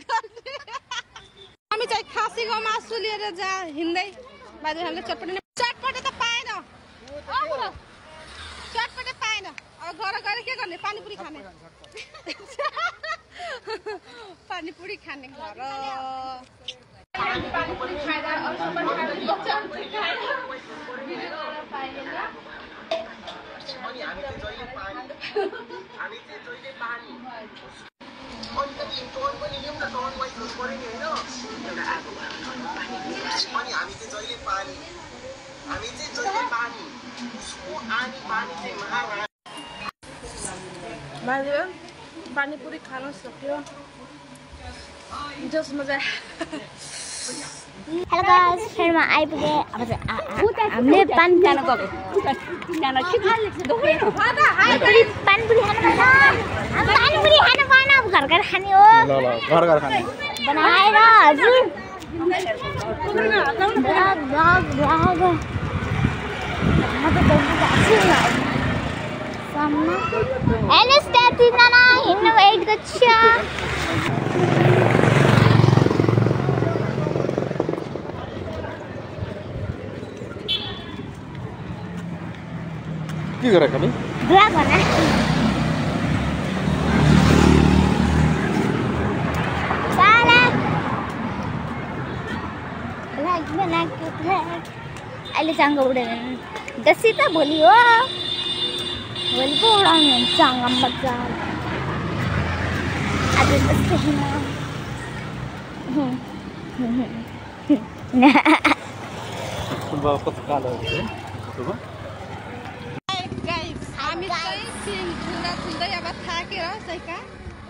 गर्ने हामी चाहिँ खासीको मासु लिएर जा हिँड्दै बाजे हामीले चटपटे त पाएन चटपटे पाएन अब घर गएर के गर्ने पानीपुरी खाने पानीपुरी खाने घर पानीपुरी खाँदा पानीपुरी खान सक्यो जसमा चाहिँ हेलो गाइस फिर म आइपुगे अब चाहिँ हामीले पानीपुरी खान गएको पानीपुरी खान पाएन अब घर घर खाने हो घर घर खाने बनाएर हजुर हेलो स्ट्याटिना हिँड्नु वेट गर्छ के गरे खाली ब्लग बना साला ब्लग बना के अहिले चाङ्गो उडेन दसी त भोलि हो भोलि पो उडाउनु हुन्छ चाङ्गा मजा आज त्यस्तै कस्तो कालो हामी चाहिँ सिङ झुल्दै अब थाकेर सैका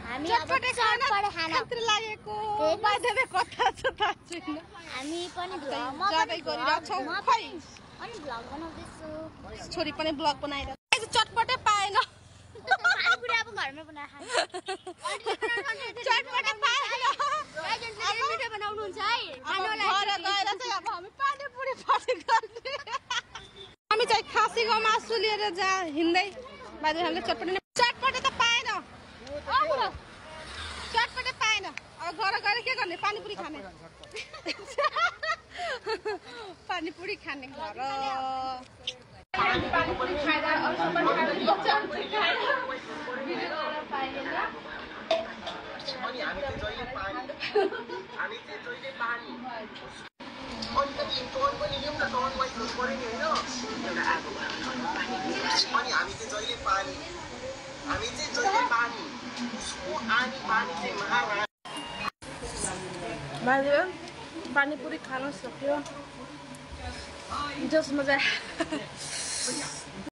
हामी चटपटे खान खतरा लागेको बाजेले कथा छ थाहा छैन हामी पनि जाँदै गरिरहेछौँ खै अनि भ्लग बनाउँदैछु छोरी पनि ब्लग बनाएर चटपटे पाएन पानीपुरी अब घरमै बनाएर खानु चटपटे पाएन मिठो बनाउनुहुन्छ है घर गएर चाहिँ अब हामी पानीपुरी गर्ने हामी चाहिँ खासीको मासु लिएर जा हिँड्दै बाजे हामीले चटपटे त पाएन चटपटे पाएन अब घर गएर के गर्ने पानीपुरी खाने पानीपुरी खाने घर पानीपुरी खाँदा पानीपुरी खान सक्यो जसमा चाहिँ